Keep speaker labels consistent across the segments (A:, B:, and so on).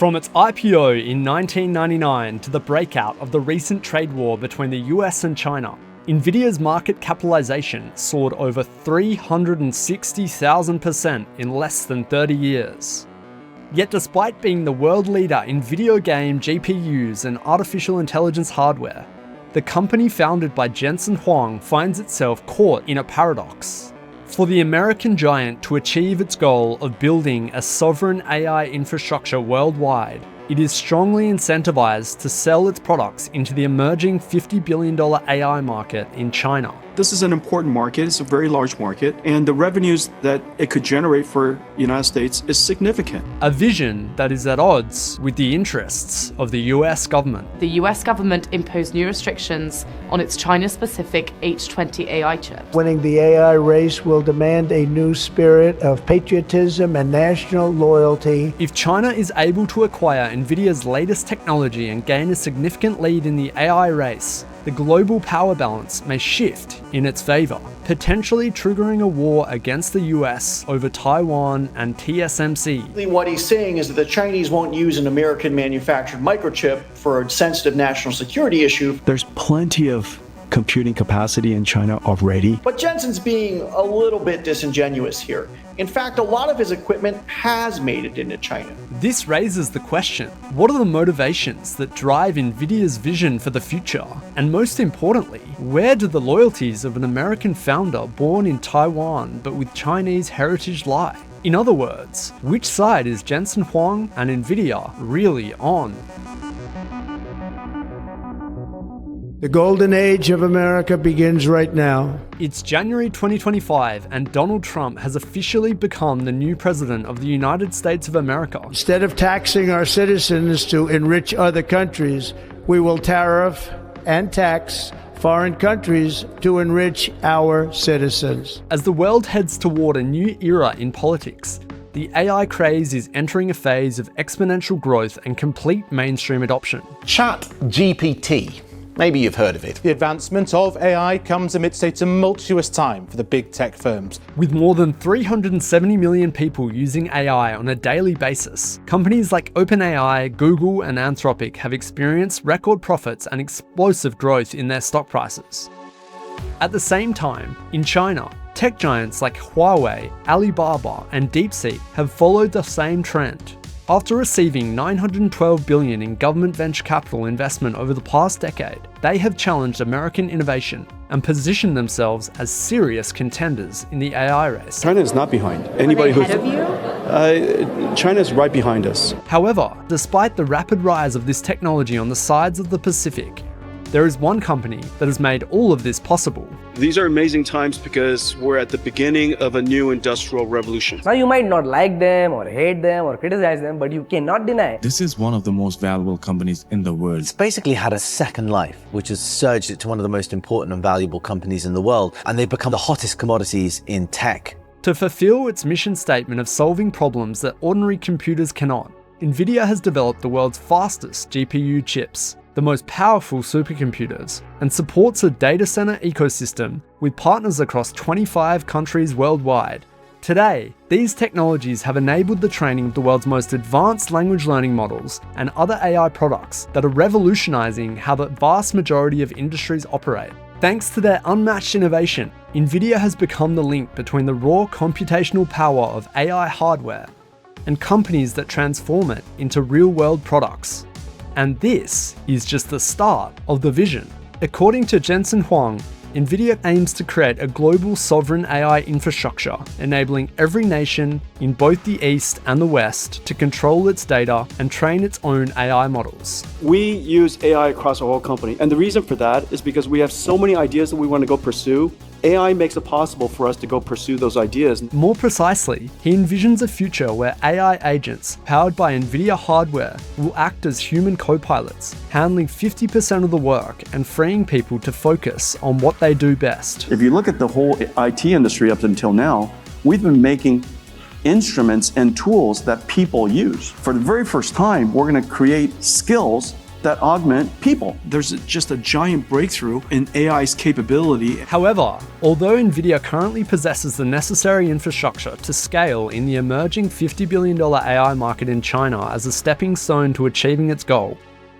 A: From its IPO in 1999 to the breakout of the recent trade war between the US and China, NVIDIA's market capitalization soared over 360,000% in less than 30 years. Yet despite being the world leader in video game GPUs and artificial intelligence hardware, the company founded by Jensen Huang finds itself caught in a paradox. For the American giant to achieve its goal of building a sovereign AI infrastructure worldwide, it is strongly incentivized to sell its products into the emerging $50 billion AI market in China.
B: This is an important market, it's a very large market, and the revenues that it could generate for the United States is significant.
A: A vision that is at odds with the interests of the US government.
C: The US government imposed new restrictions on its China-specific H20 AI chip.
D: Winning the AI race will demand a new spirit of patriotism and national loyalty.
A: If China is able to acquire NVIDIA's latest technology and gain a significant lead in the AI race, the global power balance may shift in its favor, potentially triggering a war against the US over Taiwan and TSMC.
E: What he's saying is that the Chinese won't use an American manufactured microchip for a sensitive national security issue.
B: There's plenty of computing capacity in China already.
E: But Jensen's being a little bit disingenuous here. In fact, a lot of his equipment has made it into China.
A: This raises the question, what are the motivations that drive NVIDIA's vision for the future? And most importantly, where do the loyalties of an American founder born in Taiwan but with Chinese heritage lie? In other words, which side is Jensen Huang and NVIDIA really on?
D: The golden age of America begins right now.
A: It's January 2025 and Donald Trump has officially become the new president of the United States of America.
D: Instead of taxing our citizens to enrich other countries, we will tariff and tax foreign countries to enrich our citizens.
A: As the world heads toward a new era in politics, the AI craze is entering a phase of exponential growth and complete mainstream adoption.
F: ChatGPT. Maybe you've heard of it.
G: The advancement of AI comes amidst a tumultuous time for the big tech firms.
A: With more than 370 million people using AI on a daily basis, companies like OpenAI, Google, and Anthropic have experienced record profits and explosive growth in their stock prices. At the same time, in China, tech giants like Huawei, Alibaba, and DeepSeek have followed the same trend. After receiving $912 billion in government venture capital investment over the past decade, they have challenged American innovation and positioned themselves as serious contenders in the AI race.
B: China is not behind. Anybody
C: Are they ahead of you?
B: China is right behind us.
A: However, despite the rapid rise of this technology on the sides of the Pacific, there is one company that has made all of this possible.
B: These are amazing times because we're at the beginning of a new industrial revolution.
H: Now you might not like them or hate them or criticize them, but you cannot deny
I: this is one of the most valuable companies in the world.
F: It's basically had a second life, which has surged it to one of the most important and valuable companies in the world, and they've become the hottest commodities in tech.
A: To fulfill its mission statement of solving problems that ordinary computers cannot, NVIDIA has developed the world's fastest GPU chips, the most powerful supercomputers, and supports a data center ecosystem with partners across 25 countries worldwide. Today, these technologies have enabled the training of the world's most advanced language learning models and other AI products that are revolutionizing how the vast majority of industries operate. Thanks to their unmatched innovation, NVIDIA has become the link between the raw computational power of AI hardware and companies that transform it into real-world products. And this is just the start of the vision. According to Jensen Huang, NVIDIA aims to create a global sovereign AI infrastructure, enabling every nation in both the East and the West to control its data and train its own AI models.
B: We use AI across our whole company, and the reason for that is because we have so many ideas that we want to go pursue. AI makes it possible for us to go pursue those ideas.
A: More precisely, he envisions a future where AI agents powered by NVIDIA hardware will act as human co-pilots, handling 50% of the work and freeing people to focus on what they do best.
B: If you look at the whole IT industry up until now, we've been making instruments and tools that people use. For the very first time, we're going to create skills that augment people. There's just a giant breakthrough in AI's capability.
A: However, although NVIDIA currently possesses the necessary infrastructure to scale in the emerging $50 billion AI market in China as a stepping stone to achieving its goal,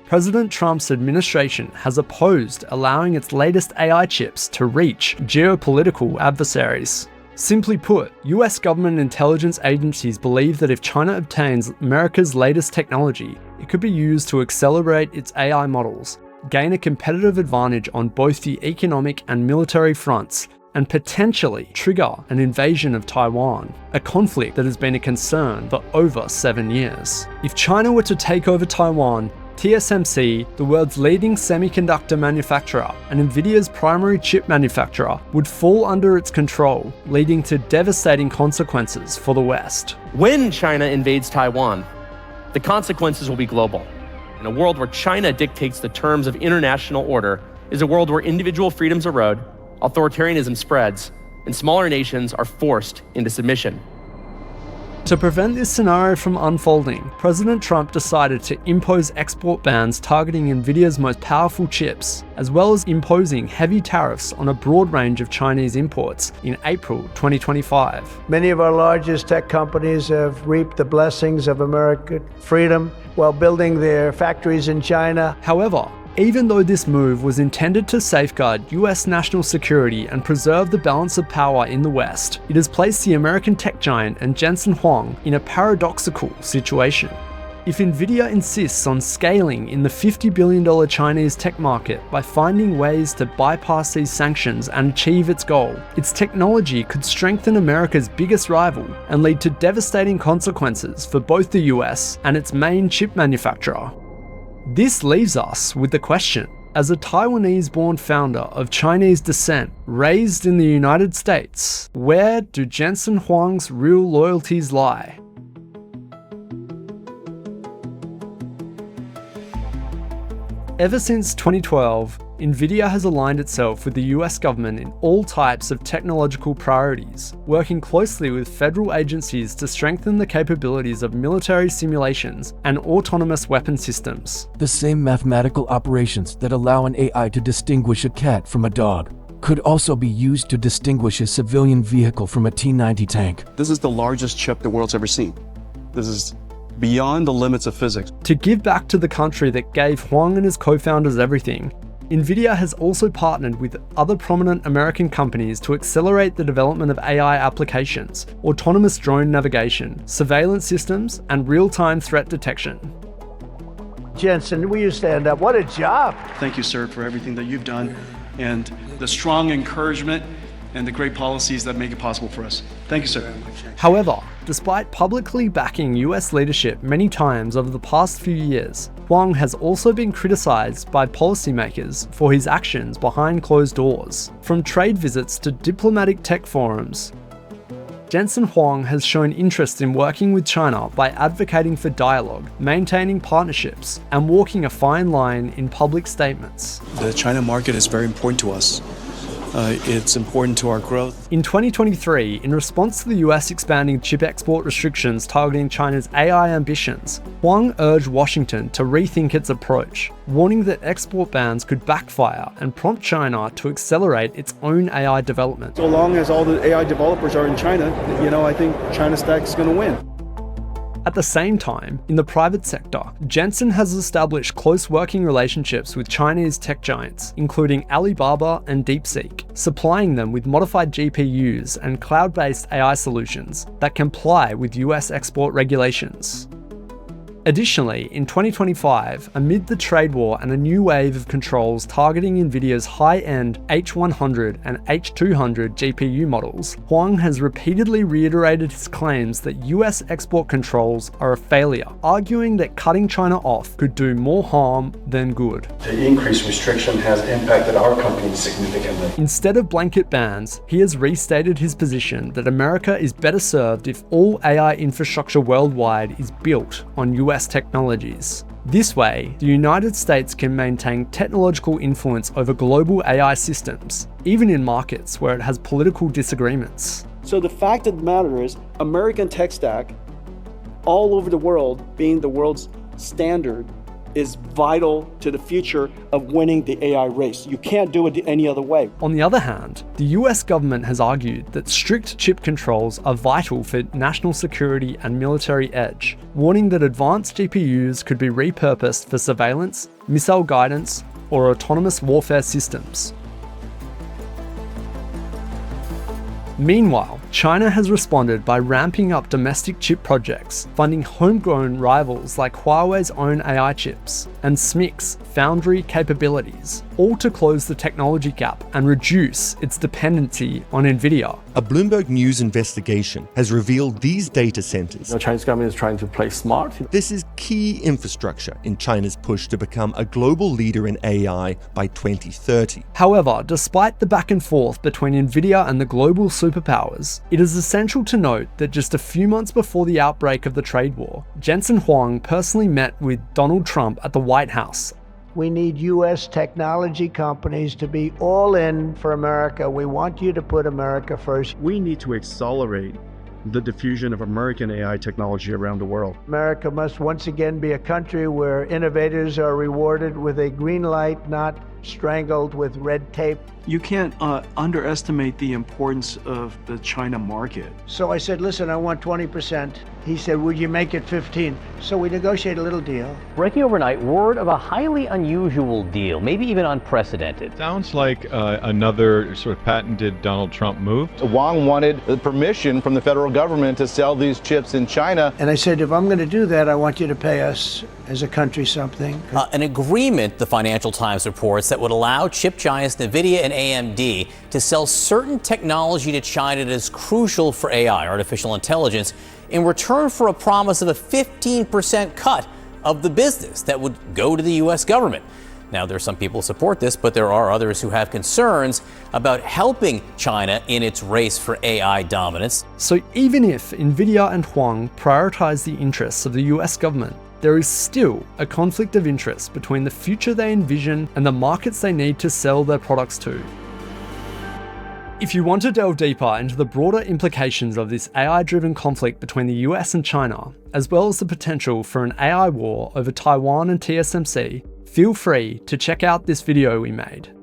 A: President Trump's administration has opposed allowing its latest AI chips to reach geopolitical adversaries. Simply put, US government intelligence agencies believe that if China obtains America's latest technology, it could be used to accelerate its AI models, gain a competitive advantage on both the economic and military fronts, and potentially trigger an invasion of Taiwan, a conflict that has been a concern for over 7 years. If China were to take over Taiwan, TSMC, the world's leading semiconductor manufacturer and NVIDIA's primary chip manufacturer, would fall under its control, leading to devastating consequences for the West.
J: When China invades Taiwan, the consequences will be global. In a world where China dictates the terms of international order is a world where individual freedoms erode, authoritarianism spreads, and smaller nations are forced into submission.
A: To prevent this scenario from unfolding, President Trump decided to impose export bans targeting NVIDIA's most powerful chips, as well as imposing heavy tariffs on a broad range of Chinese imports in April 2025.
D: Many of our largest tech companies have reaped the blessings of American freedom while building their factories in China.
A: However, even though this move was intended to safeguard US national security and preserve the balance of power in the West, it has placed the American tech giant and Jensen Huang in a paradoxical situation. If NVIDIA insists on scaling in the $50 billion Chinese tech market by finding ways to bypass these sanctions and achieve its goal, its technology could strengthen America's biggest rival and lead to devastating consequences for both the US and its main chip manufacturer. This leaves us with the question, as a Taiwanese-born founder of Chinese descent raised in the United States, where do Jensen Huang's real loyalties lie? Ever since 2012, NVIDIA has aligned itself with the US government in all types of technological priorities, working closely with federal agencies to strengthen the capabilities of military simulations and autonomous weapon systems.
K: The same mathematical operations that allow an AI to distinguish a cat from a dog could also be used to distinguish a civilian vehicle from a T-90 tank.
B: This is the largest chip the world's ever seen. This is beyond the limits of physics.
A: To give back to the country that gave Huang and his co-founders everything, NVIDIA has also partnered with other prominent American companies to accelerate the development of AI applications, autonomous drone navigation, surveillance systems, and real-time threat detection.
D: Jensen, will you stand up? What a job!
B: Thank you, sir, for everything that you've done and the strong encouragement and the great policies that make it possible for us. Thank you, sir.
A: However, despite publicly backing US leadership many times over the past few years, Huang has also been criticized by policymakers for his actions behind closed doors. From trade visits to diplomatic tech forums, Jensen Huang has shown interest in working with China by advocating for dialogue, maintaining partnerships, and walking a fine line in public statements.
B: The China market is very important to us. It's important to our growth.
A: In 2023, in response to the US expanding chip export restrictions targeting China's AI ambitions, Huang urged Washington to rethink its approach, warning that export bans could backfire and prompt China to accelerate its own AI development.
B: So long as all the AI developers are in China, I think China's stack is going to win.
A: At the same time, in the private sector, Jensen has established close working relationships with Chinese tech giants, including Alibaba and DeepSeek, supplying them with modified GPUs and cloud-based AI solutions that comply with US export regulations. Additionally, in 2025, amid the trade war and a new wave of controls targeting NVIDIA's high-end H100 and H200 GPU models, Huang has repeatedly reiterated his claims that US export controls are a failure, arguing that cutting China off could do more harm than good.
L: The increased restriction has impacted our company significantly.
A: Instead of blanket bans, he has restated his position that America is better served if all AI infrastructure worldwide is built on US technologies. This way, the United States can maintain technological influence over global AI systems, even in markets where it has political disagreements.
B: So the fact of the matter is, American tech stack, all over the world, being the world's standard, is vital to the future of winning the AI race. You can't do it any other way.
A: On the other hand, the US government has argued that strict chip controls are vital for national security and military edge, warning that advanced GPUs could be repurposed for surveillance, missile guidance, or autonomous warfare systems. Meanwhile, China has responded by ramping up domestic chip projects, funding homegrown rivals like Huawei's own AI chips, and SMIC's foundry capabilities, all to close the technology gap and reduce its dependency on NVIDIA.
M: A Bloomberg News investigation has revealed these data centers.
N: The Chinese government is trying to play smart.
M: This is key infrastructure in China's push to become a global leader in AI by 2030.
A: However, despite the back and forth between NVIDIA and the global superpowers, it is essential to note that just a few months before the outbreak of the trade war, Jensen Huang personally met with Donald Trump at the White House.
D: We need U.S. technology companies to be all in for America. We want you to put America first.
B: We need to accelerate the diffusion of American AI technology around the world.
D: America must once again be a country where innovators are rewarded with a green light, not strangled with red tape.
B: You can't underestimate the importance of the China market.
D: So I said, listen, I want 20%. He said, would you make it 15? So we negotiated a little deal.
O: Breaking overnight, word of a highly unusual deal, maybe even unprecedented.
P: Sounds like another sort of patented Donald Trump move.
Q: Wang wanted the permission from the federal government to sell these chips in China.
D: And I said, if I'm going to do that, I want you to pay us as a country something.
O: An agreement, the Financial Times reports, that would allow chip giants NVIDIA and AMD to sell certain technology to China that is crucial for AI, artificial intelligence, in return for a promise of a 15% cut of the business that would go to the U.S. government. Now, there are some people who support this, but there are others who have concerns about helping China in its race for AI dominance.
A: So even if NVIDIA and Huang prioritize the interests of the US government, there is still a conflict of interest between the future they envision and the markets they need to sell their products to. If you want to delve deeper into the broader implications of this AI-driven conflict between the US and China, as well as the potential for an AI war over Taiwan and TSMC, feel free to check out this video we made.